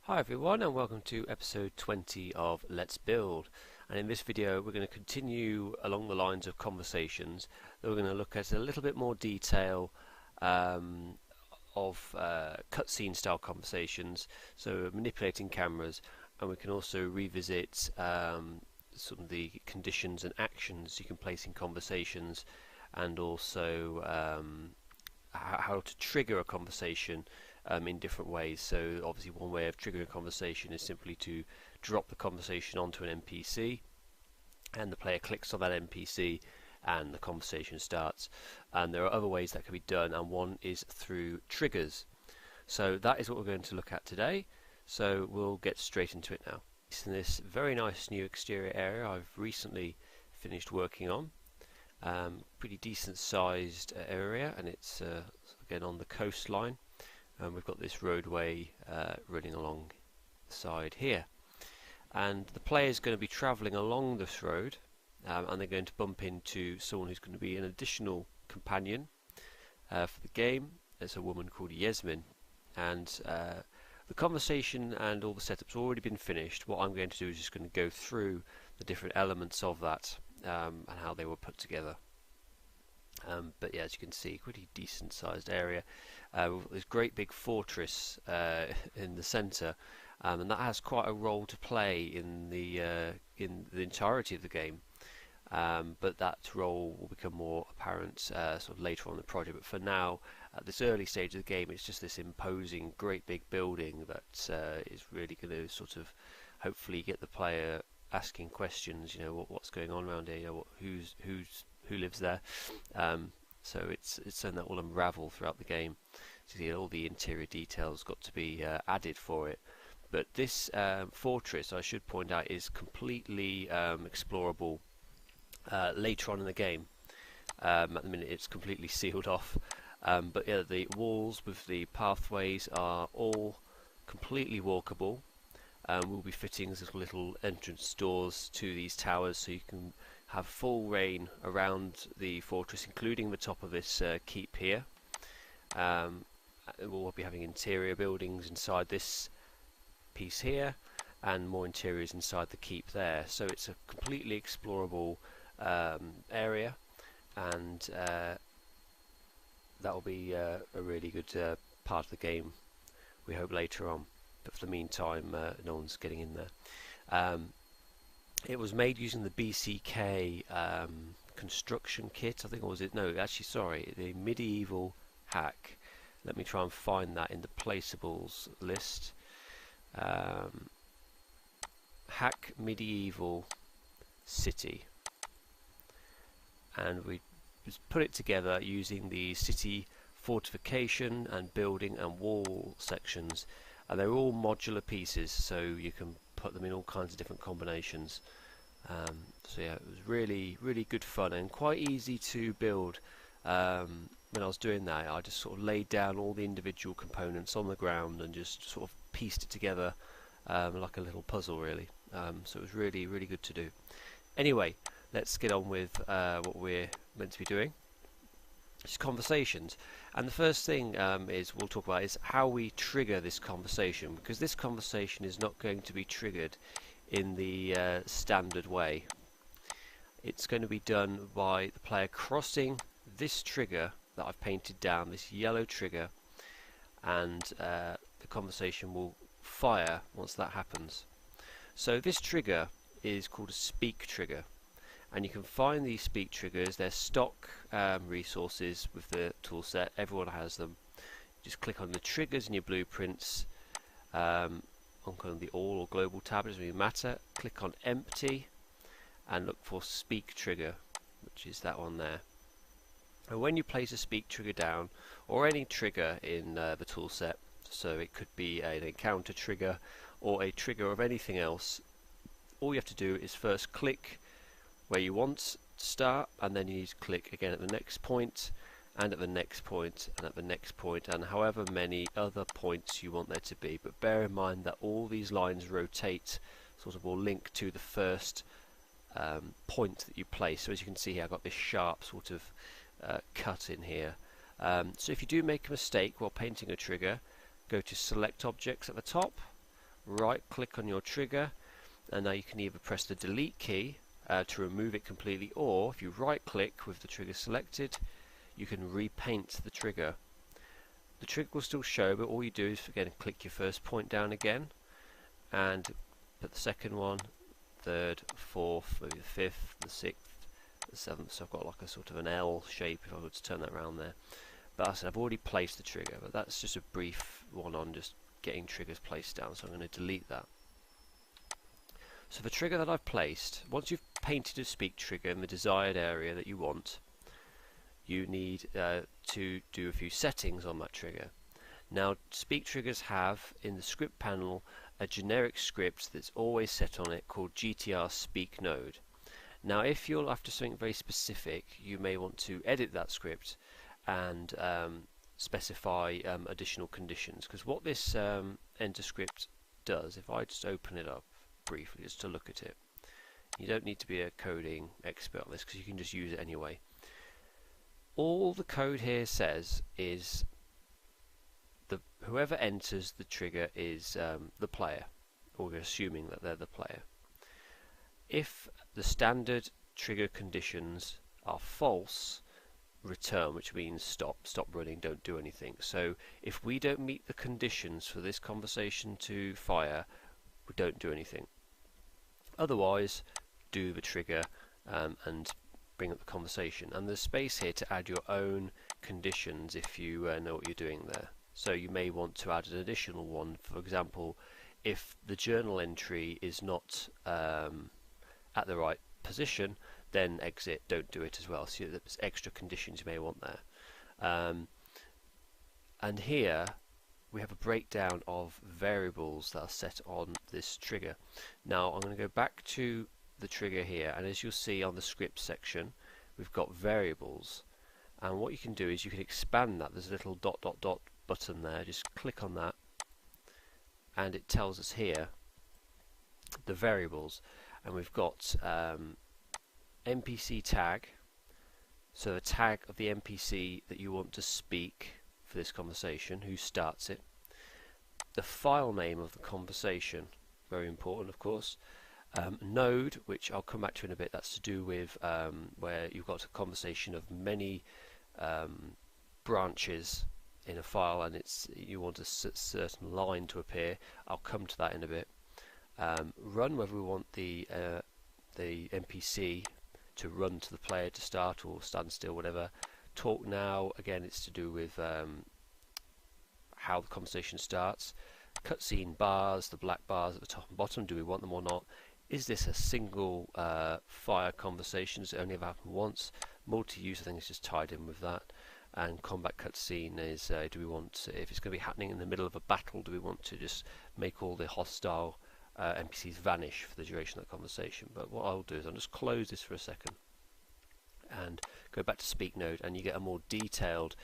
Hi everyone, and welcome to episode 20 of Let's Build. And in this video we're going to continue along the lines of conversations. We're going to look at a little bit more detail of cutscene style conversations, so manipulating cameras, and we can also revisit some of the conditions and actions you can place in conversations, and also how to trigger a conversation in different ways. So obviously one way of triggering a conversation is simply to drop the conversation onto an NPC, and the player clicks on that NPC and the conversation starts. And there are other ways that can be done, and one is through triggers. So that is what we're going to look at today, so we'll get straight into it now. It's in this very nice new exterior area I've recently finished working on. Pretty decent sized area, and it's again on the coastline. We've got this roadway running along the side here, and the player is going to be travelling along this road, and they're going to bump into someone who's going to be an additional companion for the game. There's a woman called Yasmin, and the conversation and all the setups have already been finished. What I'm going to do is just going to go through the different elements of that and how they were put together. But yeah, as you can see, pretty decent sized area. We've got this great big fortress in the centre, and that has quite a role to play in the entirety of the game. But that role will become more apparent sort of later on in the project. But for now, at this early stage of the game, it's just this imposing, great big building that is really going to sort of hopefully get the player asking questions. You know, what's going on around here? You know, who lives there? So it's something that will unravel throughout the game. So all the interior details got to be added for it. But this fortress, I should point out, is completely explorable later on in the game. At the minute it's completely sealed off. But yeah, the walls with the pathways are all completely walkable. We'll be fitting little entrance doors to these towers, so you can have full reign around the fortress, including the top of this keep here. We'll be having interior buildings inside this piece here, and more interiors inside the keep there. So it's a completely explorable area, and that will be a really good part of the game, we hope, later on. But for the meantime, no one's getting in there. It was made using the BCK construction kit, I think, or was it? No, actually, sorry, the medieval hack. Let me try and find that in the placeables list. Hack medieval city, and we just put it together using the city fortification and building and wall sections, and they're all modular pieces, so you can put them in all kinds of different combinations. So yeah, it was really good fun and quite easy to build. When I was doing that, I just sort of laid down all the individual components on the ground and just sort of pieced it together like a little puzzle, really. So it was really good to do. Anyway, let's get on with what we're meant to be doing. It's conversations, and the first thing we'll talk about is how we trigger this conversation, because this conversation is not going to be triggered in the standard way. It's going to be done by the player crossing this trigger that I've painted down, this yellow trigger, and the conversation will fire once that happens. So this trigger is called a speak trigger, and you can find these speak triggers. They're stock resources with the toolset. Everyone has them. Just click on the triggers in your blueprints, on kind of the all or global tab, doesn't really matter. Click on empty and look for speak trigger, which is that one there. And when you place a speak trigger down, or any trigger in the toolset, so it could be an encounter trigger or a trigger of anything else, all you have to do is first click where you want to start, and then you need to click again at the next point, and at the next point, and at the next point, and however many other points you want there to be. But bear in mind that all these lines rotate, sort of will link to the first point that you place. So as you can see here, I've got this sharp sort of cut in here. So if you do make a mistake while painting a trigger, go to select objects at the top, right click on your trigger, and now you can either press the delete key to remove it completely, or if you right click with the trigger selected, you can repaint the trigger. The trigger will still show, but all you do is again click your first point down again and put the second one, third, fourth, maybe the fifth, the sixth, the seventh. So I've got like a sort of an L shape if I were to turn that around there. But as I said, I've already placed the trigger, but that's just a brief one on just getting triggers placed down, so I'm going to delete that. So the trigger that I've placed, once you've painted a speak trigger in the desired area that you want, you need to do a few settings on that trigger. Now, speak triggers have in the script panel a generic script that's always set on it called GTR speak node. Now, if you're after something very specific, you may want to edit that script and specify additional conditions, because what this enter script does, if I just open it up briefly just to look at it, you don't need to be a coding expert on this because you can just use it anyway. All the code here says is whoever enters the trigger is the player, or we're assuming that they're the player. If the standard trigger conditions are false, return, which means stop running, don't do anything. So if we don't meet the conditions for this conversation to fire, we don't do anything. Otherwise, do the trigger and bring up the conversation. And there's space here to add your own conditions if you know what you're doing there. So you may want to add an additional one. For example, if the journal entry is not at the right position, then exit, don't do it as well. So there's extra conditions you may want there. And here we have a breakdown of variables that are set on this trigger. Now I'm going to go back to the trigger here, and as you'll see on the script section, we've got variables, and what you can do is you can expand that. There's a little dot dot dot button there, just click on that and it tells us here the variables, and we've got NPC tag, so the tag of the NPC that you want to speak for this conversation, who starts it, the file name of the conversation, very important of course, node, which I'll come back to in a bit, that's to do with where you've got a conversation of many branches in a file, and you want a certain line to appear. I'll come to that in a bit. Run, whether we want the NPC to run to the player to start or stand still, whatever. Talk now, again it's to do with how the conversation starts. Cutscene bars, the black bars at the top and bottom, do we want them or not? Is this a single fire conversation? Does it only ever happen once? Multi-use, I think, is just tied in with that. And combat cutscene is, do we want, if it's going to be happening in the middle of a battle, do we want to just make all the hostile NPCs vanish for the duration of that conversation? But what I'll do is I'll just close this for a second and go back to speak node, and you get a more detailed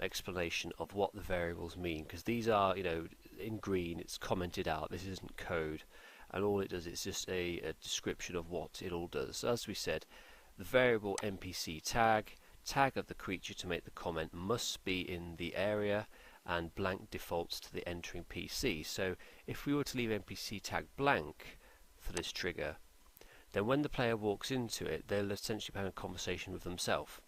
explanation of what the variables mean, because these are, you know, in green, it's commented out, this isn't code, and all it does is just a description of what it all does. So as we said, the variable NPC tag of the creature to make the comment must be in the area, and blank defaults to the entering PC. So if we were to leave NPC tag blank for this trigger, then when the player walks into it, they'll essentially be having a conversation with themselves.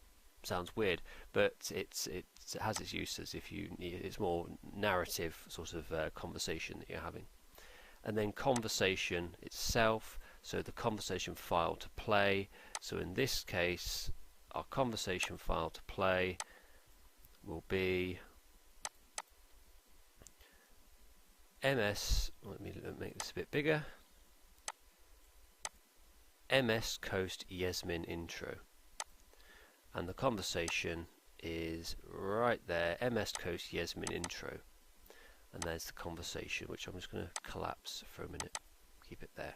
Sounds weird, but it has its uses. If you need, it's more narrative sort of conversation that you're having. And then conversation itself, so the conversation file to play. So in this case, our conversation file to play will be MS, let me make this a bit bigger, MS Coast Yasmin intro. And the conversation is right there, MS Coast Yasmin intro. And there's the conversation, which I'm just going to collapse for a minute, keep it there.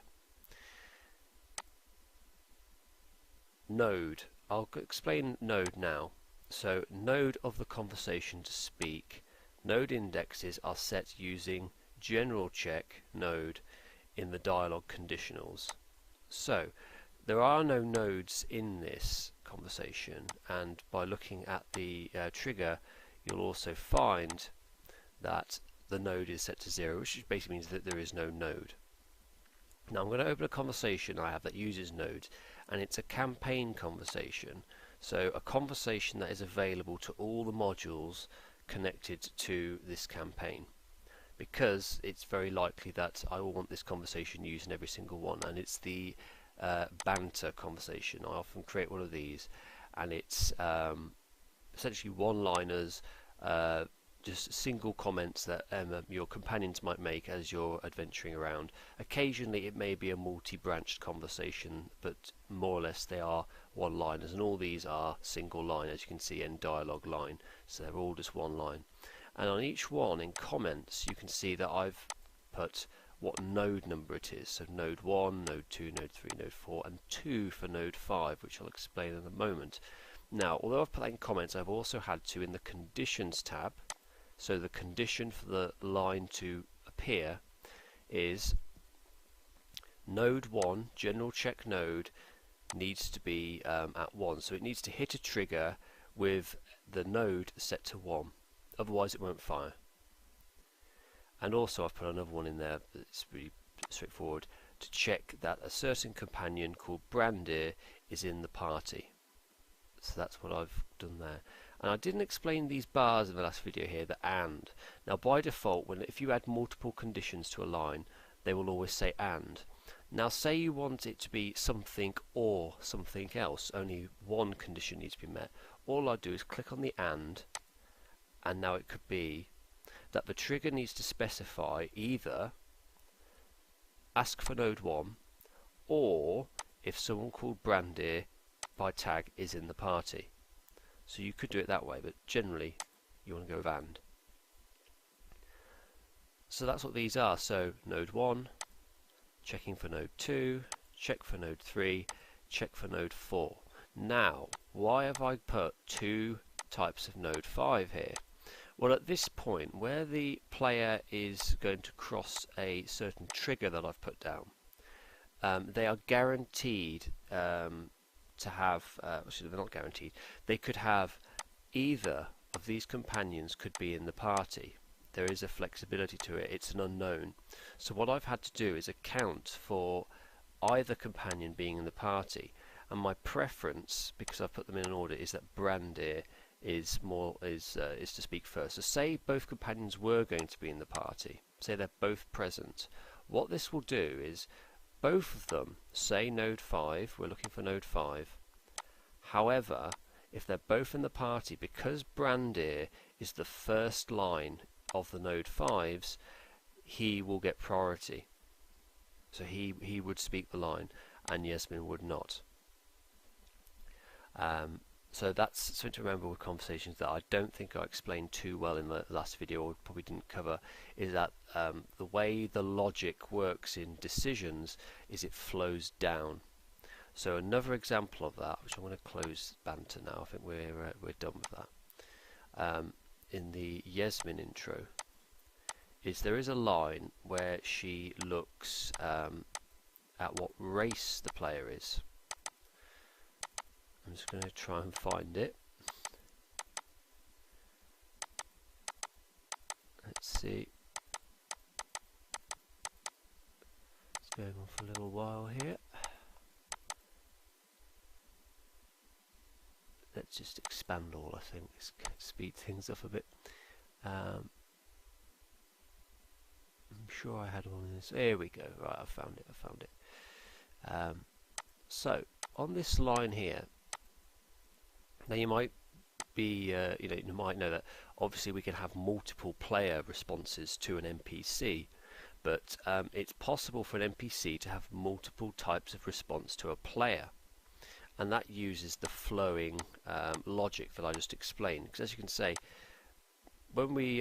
Node. I'll explain node now. So node of the conversation to speak. Node indexes are set using general check node in the dialog conditionals. So there are no nodes in this conversation, and by looking at the trigger you'll also find that the node is set to 0, which basically means that there is no node. Now I'm going to open a conversation I have that uses nodes, and it's a campaign conversation. So a conversation that is available to all the modules connected to this campaign, because it's very likely that I will want this conversation used in every single one, and it's the banter conversation. I often create one of these, and it's essentially one-liners, just single comments that your companions might make as you're adventuring around. Occasionally it may be a multi-branched conversation, but more or less they are one-liners, and all these are single line, as you can see, in dialogue line, so they're all just one line. And on each one in comments you can see that I've put what node number it is, so node 1, node 2, node 3, node 4, and 2 for node 5, which I'll explain in a moment. Now, although I've put that in comments, I've also had to, in the conditions tab, so the condition for the line to appear is node 1, general check node, needs to be at 1, so it needs to hit a trigger with the node set to 1, otherwise it won't fire. And also I've put another one in there that's pretty straightforward, to check that a certain companion called Brandir is in the party. So that's what I've done there. And I didn't explain these bars in the last video here, the AND. Now by default, if you add multiple conditions to a line, they will always say AND. Now say you want it to be something or something else, only one condition needs to be met. All I do is click on the AND, and now it could be that the trigger needs to specify either ask for node 1, or if someone called Brandir by tag is in the party. So you could do it that way, but generally you want to go with AND. So that's what these are. So node 1, checking for node 2, check for node 3, check for node 4. Now, why have I put two types of node 5 here? Well, at this point, where the player is going to cross a certain trigger that I've put down, they are guaranteed to have, actually they're not guaranteed, they could have either of these companions could be in the party. There is a flexibility to it, it's an unknown. So what I've had to do is account for either companion being in the party, and my preference, because I've put them in an order, is that Brandir is to speak first. So say both companions were going to be in the party, say they're both present. What this will do is both of them say node 5, we're looking for node 5. However, if they're both in the party, because Brandir is the first line of the node 5s, he will get priority. So he would speak the line, and Yasmin would not. So that's something to remember with conversations that I don't think I explained too well in the last video, or probably didn't cover, is that the way the logic works in decisions is it flows down. So another example of that, which I'm going to close banter now, I think we're done with that, in the Yasmin intro, is there is a line where she looks at what race the player is. I'm just going to try and find it. Let's see. It's going on for a little while here. Let's just expand all, I think. Let's speed things up a bit. I'm sure I had one in this. There we go. Right, I found it. So, on this line here, now you might be, you might know that obviously we can have multiple player responses to an NPC, but it's possible for an NPC to have multiple types of response to a player, and that uses the flowing logic that I just explained. Because as you can say, when we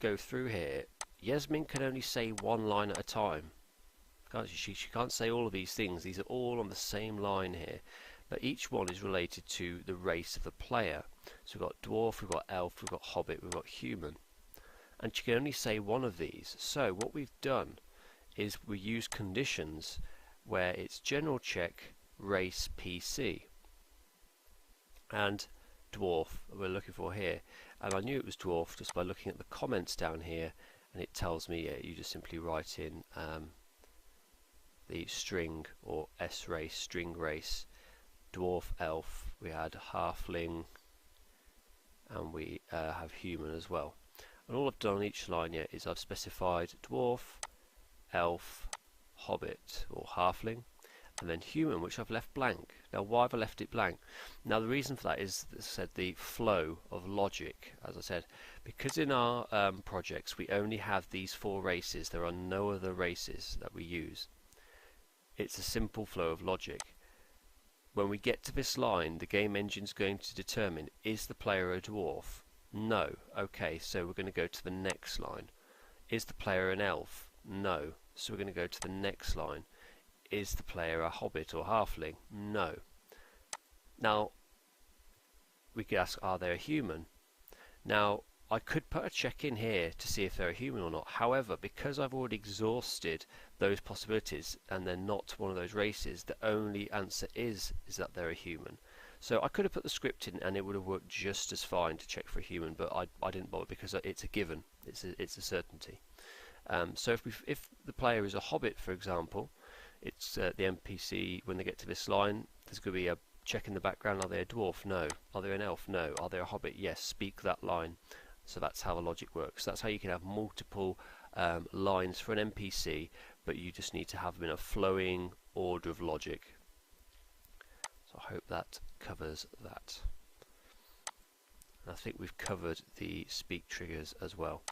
go through here, Yasmin can only say one line at a time. She can't say all of these things. These are all on the same line here, but each one is related to the race of the player. So we've got dwarf, we've got elf, we've got hobbit, we've got human, and she can only say one of these. So what we've done is we use conditions where it's general check race PC, and dwarf we're looking for here, and I knew it was dwarf just by looking at the comments down here, and it tells me you just simply write in the string or S race, string race, dwarf, elf, we had halfling, and we have human as well. And all I've done on each line yet is I've specified dwarf, elf, hobbit or halfling, and then human, which I've left blank. Now why have I left it blank? Now the reason for that is, as I said, the flow of logic. As I said, because in our projects we only have these 4 races, there are no other races that we use. It's a simple flow of logic. When we get to this line, the game engine's going to determine, is the player a dwarf? No. Okay, so we're going to go to the next line. Is the player an elf? No. So we're going to go to the next line. Is the player a hobbit or halfling? No. Now, we could ask, are they a human? Now, I could put a check in here to see if they're a human or not. However, because I've already exhausted those possibilities and they're not one of those races, the only answer is that they're a human. So I could have put the script in and it would have worked just as fine to check for a human, but I didn't bother because it's a given. It's a certainty. So if the player is a hobbit, for example, it's the NPC, when they get to this line, there's going to be a check in the background. Are they a dwarf? No. Are they an elf? No. Are they a hobbit? Yes. Speak that line. So that's how the logic works. That's how you can have multiple lines for an NPC, but you just need to have them in a flowing order of logic. So I hope that covers that. And I think we've covered the speak triggers as well.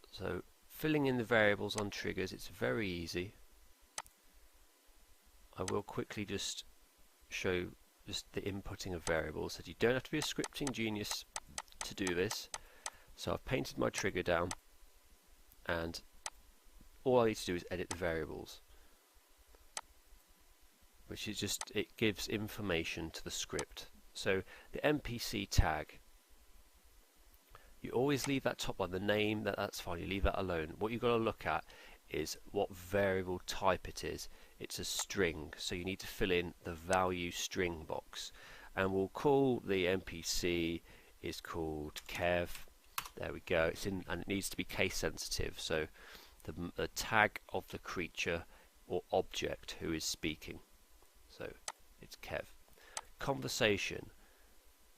So filling in the variables on triggers, it's very easy. I will quickly just show just the inputting of variables, that you don't have to be a scripting genius to do this. So I've painted my trigger down, and all I need to do is edit the variables, which is just, it gives information to the script. So the NPC tag, you always leave that top line, the name, that's fine, you leave that alone. What you've got to look at is what variable type it is. It's a string, so you need to fill in the value string box, and we'll call the NPC is called Kev. There we go. It's in, and it needs to be case sensitive, so the tag of the creature or object who is speaking. So it's Kev. Conversation,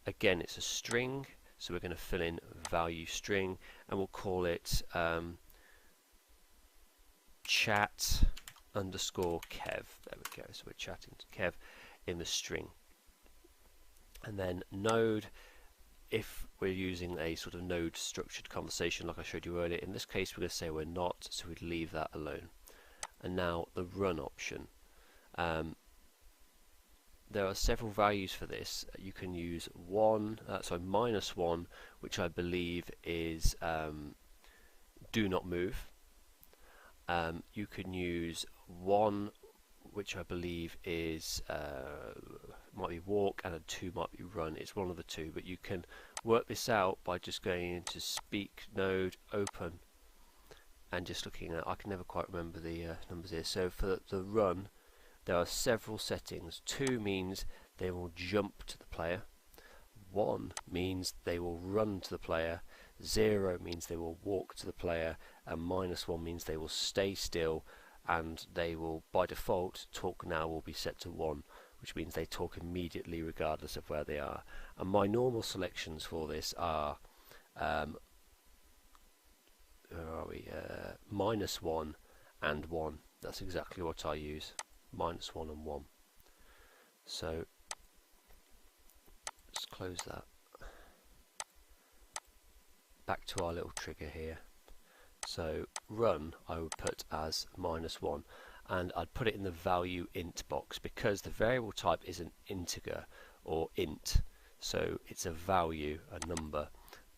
again, it's a string, so we're going to fill in value string, and we'll call it chat underscore Kev. There we go. So we're chatting to Kev in the string. And then node, if we're using a sort of node structured conversation like I showed you earlier, in this case we're going to say we're not, so we'd leave that alone. And now the run option. There are several values for this. You can use -1, which I believe is do not move. You can use 1, which I believe is might be walk, and a 2 might be run. It's one of the two, but you can work this out by just going into speak node open and just looking at, I can never quite remember the numbers here. So for the run, there are several settings. 2 means they will jump to the player, 1 means they will run to the player, 0 means they will walk to the player, and -1 means they will stay still, and they will, by default, talk now will be set to 1, which means they talk immediately regardless of where they are. And my normal selections for this are where are we? -1 and 1. That's exactly what I use. -1 and 1. So let's close that. Back to our little trigger here. So run I would put as -1, and I'd put it in the value int box because the variable type is an integer or int, so it's a value, a number,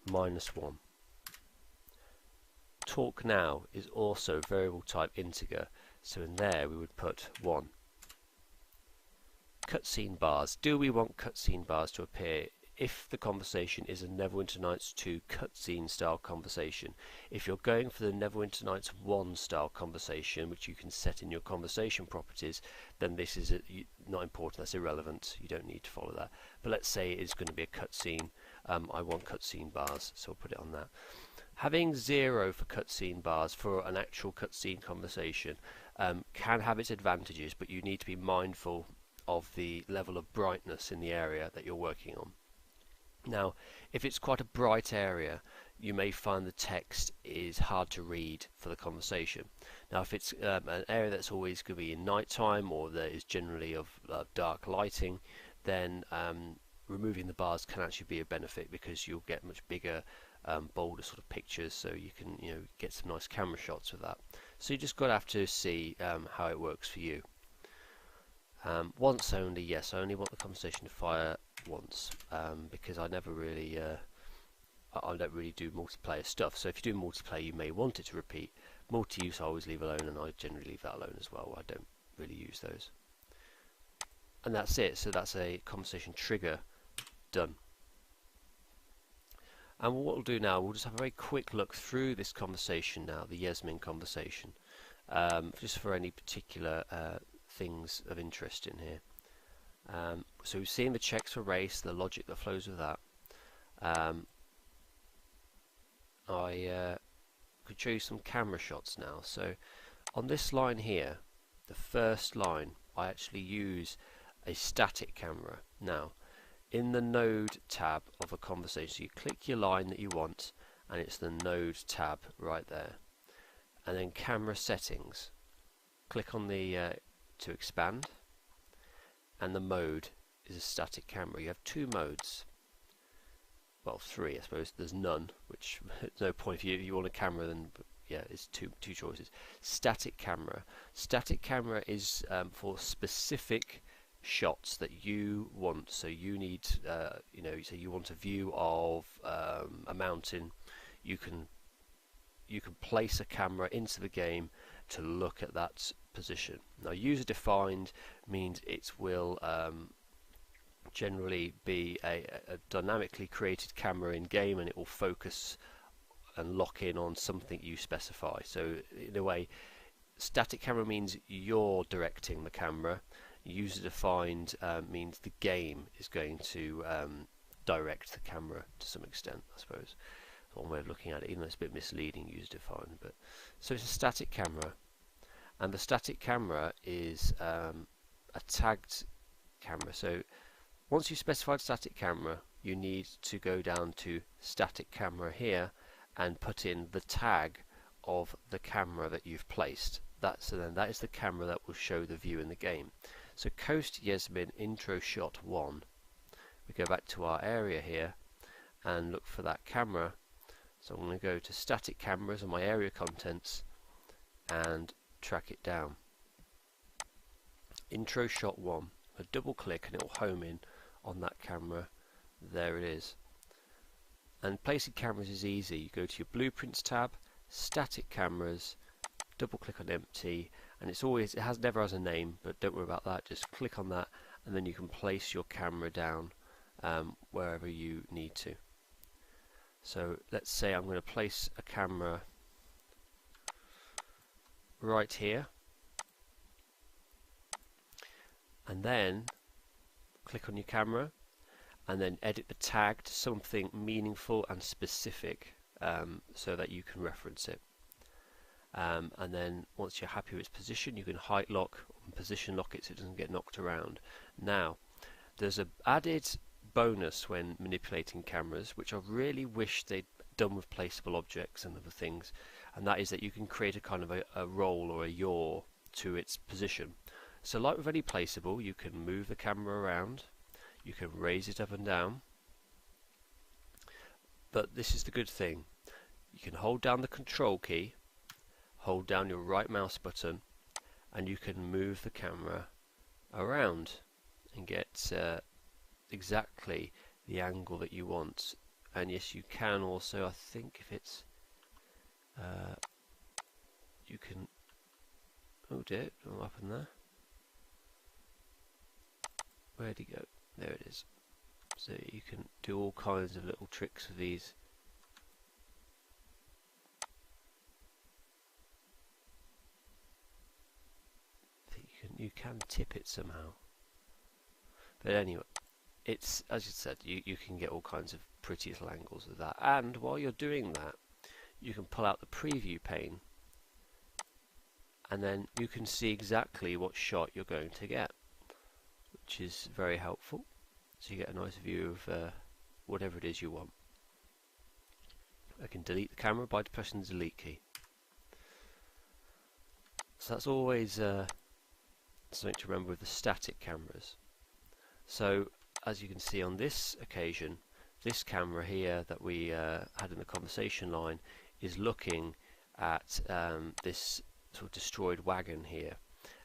-1. Talk now is also variable type integer, so in there we would put 1. Cutscene bars. Do we want cutscene bars to appear? If the conversation is a Neverwinter Nights 2 cutscene style conversation, if you're going for the Neverwinter Nights 1 style conversation, which you can set in your conversation properties, then this is not important, that's irrelevant, you don't need to follow that. But let's say it's going to be a cutscene, I want cutscene bars, so I'll put it on that. Having 0 for cutscene bars for an actual cutscene conversation can have its advantages, but you need to be mindful of the level of brightness in the area that you're working on. Now, if it's quite a bright area, you may find the text is hard to read for the conversation. Now, if it's an area that's always going to be in night time, or that is generally of dark lighting, then removing the bars can actually be a benefit, because you'll get much bigger, bolder sort of pictures, so you can get some nice camera shots with that. So you just got to have to see how it works for you. Once only, yes, I only want the conversation to fire once, because I never really I don't really do multiplayer stuff. So if you do multiplayer, you may want it to repeat. Multi-use I always leave alone, and I generally leave that alone as well. I don't really use those. And that's it. So that's a conversation trigger done. And what we'll do now, we'll just have a very quick look through this conversation now, the Yasmin conversation, just for any particular things of interest in here. So we've seen the checks for race, the logic that flows with that. I could show you some camera shots now. So on this line here, the first line, I actually use a static camera. Now, in the node tab of a conversation, so you click your line that you want, and it's the node tab right there. And then camera settings. Click on the to expand, and the mode is a static camera. You have 2 modes. Well, 3, I suppose. There's none, which there's no point. If you want a camera, then yeah, it's two choices. Static camera. Static camera is for specific shots that you want. So you need, so you want a view of a mountain. You can place a camera into the game to look at that position. Now, user defined means it will generally be a dynamically created camera in game, and it will focus and lock in on something you specify. So in a way, static camera means you're directing the camera. User defined means the game is going to direct the camera to some extent, I suppose. One way of looking at it, even though it's a bit misleading, user defined. But so it's a static camera, and the static camera is a tagged camera. So once you've specified static camera, you need to go down to static camera here and put in the tag of the camera that you've placed. That is the camera that will show the view in the game. So Coast Yasmin intro shot 1. We go back to our area here and look for that camera. So I'm going to go to static cameras on my area contents and track it down. Intro shot 1. A double click and it will home in on that camera. There it is. And placing cameras is easy. You go to your blueprints tab, static cameras, double click on empty, and it never has a name, but don't worry about that. Just click on that, and then you can place your camera down wherever you need to. So let's say I'm going to place a camera right here, and then click on your camera and then edit the tag to something meaningful and specific, so that you can reference it. And then once you're happy with its position, you can height lock and position lock it so it doesn't get knocked around. Now, there's an added bonus when manipulating cameras, which I really wish they'd done with placeable objects and other things, and that is that you can create a kind of a roll or a yaw to its position. So like with any placeable, you can move the camera around, you can raise it up and down, but this is the good thing. You can hold down the control key, hold down your right mouse button, and you can move the camera around and get exactly the angle that you want. And yes, you can also, I think if it's you can, oh dear, what happened there? Where'd he go? There it is. So you can do all kinds of little tricks with these. I think you can tip it somehow. But anyway, it's, as you said, you can get all kinds of pretty little angles of that. And while you're doing that, you can pull out the preview pane, and then you can see exactly what shot you're going to get, which is very helpful. So you get a nice view of whatever it is you want. I can delete the camera by pressing the delete key. So that's always something to remember with the static cameras. So as you can see on this occasion, this camera here that we had in the conversation line is looking at this sort of destroyed wagon here,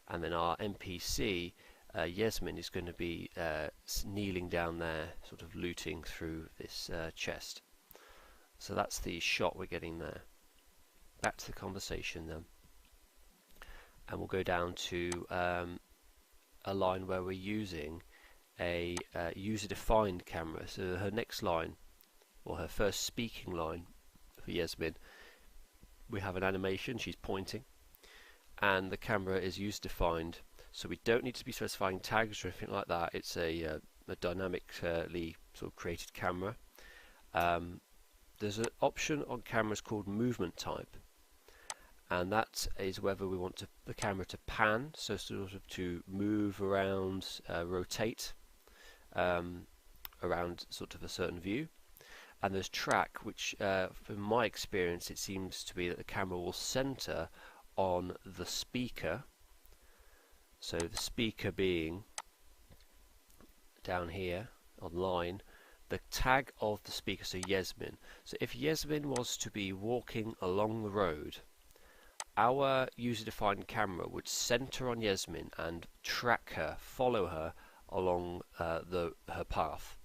and then our NPC Yasmin is going to be kneeling down there, sort of looting through this chest. So that's the shot we're getting there. Back to the conversation then, and we'll go down to a line where we're using a user-defined camera. So her next line, or her first speaking line for Yasmin, we have an animation, she's pointing, and the camera is user-defined, so we don't need to be specifying tags or anything like that. It's a dynamically sort of created camera. There's an option on cameras called movement type, and that is whether we want the camera to pan, so sort of to move around, rotate around sort of a certain view. And there's track, which from my experience it seems to be that the camera will center on the speaker, so the speaker being down here online, the tag of the speaker, so Yasmin. So if Yasmin was to be walking along the road, our user-defined camera would center on Yasmin and track her, follow her along her path.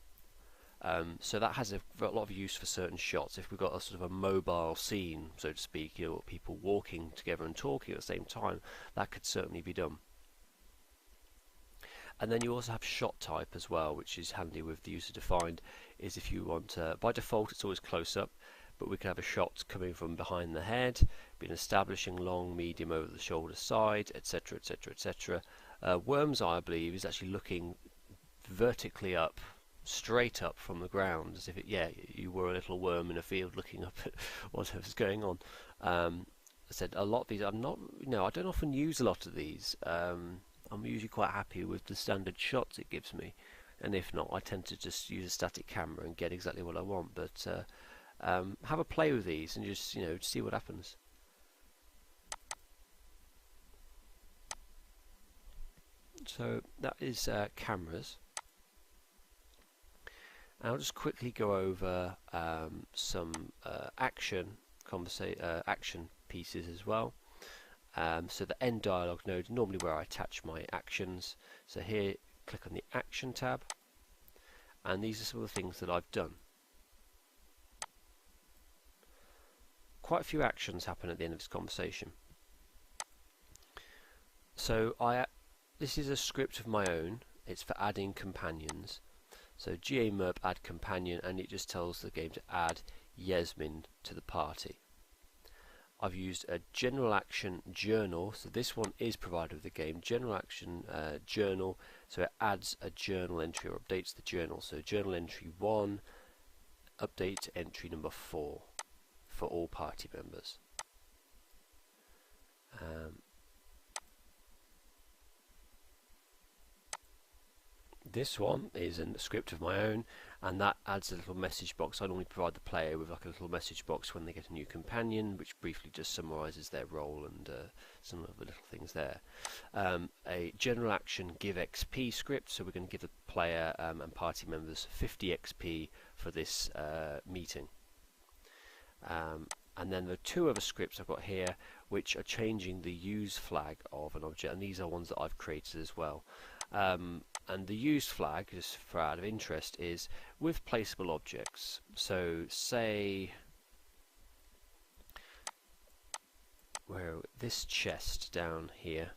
So that has a lot of use for certain shots. If we've got a sort of a mobile scene, so to speak, you know, people walking together and talking at the same time, that could certainly be done. And then you also have shot type as well, which is handy with the user defined, is if you want, by default it's always close up, but we can have a shot coming from behind the head, being establishing long, medium, over the shoulder side, etc, etc, etc. Worm's Eye, I believe, is actually looking vertically up, straight up from the ground, as if you were a little worm in a field looking up at whatever's going on. I said a lot of these I don't often use a lot of these. I'm usually quite happy with the standard shots it gives me, and if not, I tend to just use a static camera and get exactly what I want. But have a play with these and just see what happens. So that is cameras. And I'll just quickly go over some action pieces as well. So the end dialogue node is normally where I attach my actions. So here, click on the action tab, and these are some of the things that I've done. Quite a few actions happen at the end of this conversation. So this is a script of my own. It's for adding companions. So GA Merp add companion, and it just tells the game to add Yasmin to the party. I've used a general action journal, so this one is provided with the game. General action journal, so it adds a journal entry or updates the journal. So journal entry 1, update to entry number 4 for all party members. This one is a script of my own, and that adds a little message box. I normally provide the player with like a little message box when they get a new companion, which briefly just summarises their role and some of the little things there. A general action give XP script, so we're going to give the player and party members 50 XP for this meeting. And then there are two other scripts I've got here which are changing the use flag of an object, and these are ones that I've created as well. And the use flag, just for out of interest, is with placeable objects. So say this chest down here,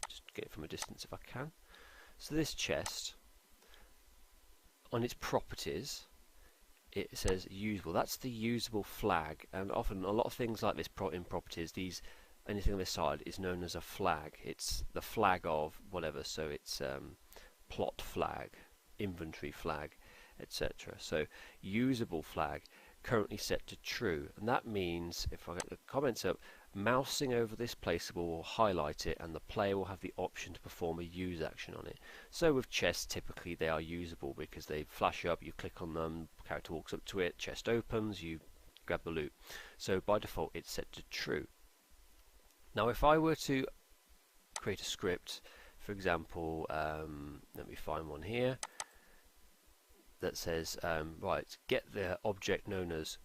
just get it from a distance if I can. So this chest, on its properties, it says usable. That's the usable flag, and often a lot of things like this in properties, anything on this side is known as a flag. It's the flag of whatever, so it's plot flag, inventory flag, etc. So usable flag currently set to true, and that means if I get the comments up, mousing over this placeable will highlight it and the player will have the option to perform a use action on it. So with chests, typically they are usable because they flash up, you click on them, character walks up to it, chest opens, you grab the loot. So by default it's set to true. Now if I were to create a script, for example, let me find one here that says right, get the object known as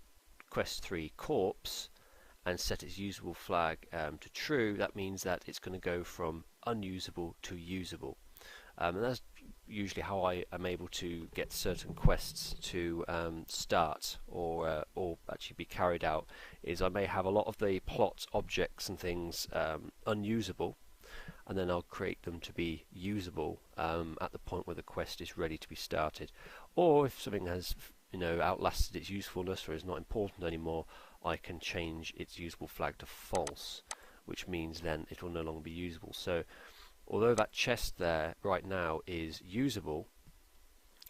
quest 3 corpse and set its usable flag to true. That means that it's going to go from unusable to usable, and that's usually how I am able to get certain quests to start or actually be carried out. Is I may have a lot of the plot objects and things unusable, and then I'll create them to be usable at the point where the quest is ready to be started. Or if something has outlasted its usefulness or is not important anymore, I can change its usable flag to false, which means then it will no longer be usable. So although that chest there right now is usable,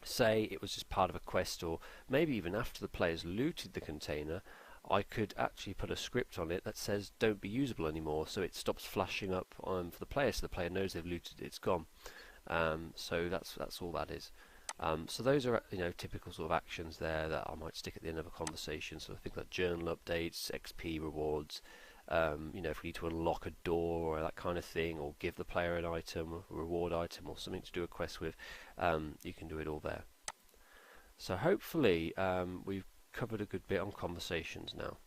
say it was just part of a quest, or maybe even after the players looted the container, I could actually put a script on it that says don't be usable anymore, so it stops flashing up for the player, so the player knows they've looted it, it's gone. So that's all that is. So those are typical sort of actions there that I might stick at the end of a conversation. So I think that journal updates, XP rewards, if we need to unlock a door or that kind of thing, or give the player an item, a reward item, or something to do a quest with, you can do it all there. So hopefully we've covered a good bit on conversations now.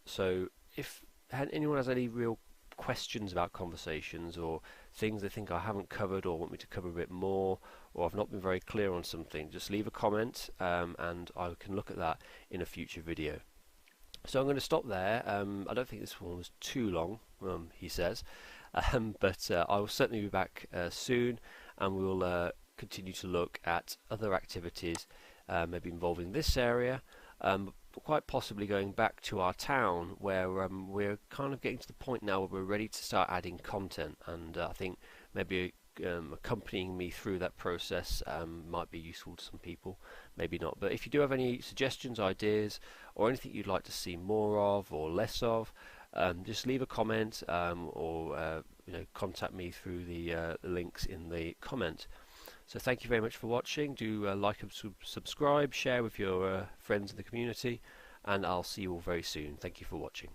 So if anyone has any real questions about conversations or things they think I haven't covered or want me to cover a bit more, or I've not been very clear on something, just leave a comment and I can look at that in a future video. So I'm going to stop there. I don't think this one was too long, he says, but I will certainly be back soon, and we'll continue to look at other activities maybe involving this area, quite possibly going back to our town where we're kind of getting to the point now where we're ready to start adding content, and I think maybe accompanying me through that process might be useful to some people, maybe not. But if you do have any suggestions, ideas, or anything you'd like to see more of or less of, just leave a comment or contact me through the links in the comment. So thank you very much for watching. Do like and subscribe, share with your friends in the community, and I'll see you all very soon. Thank you for watching.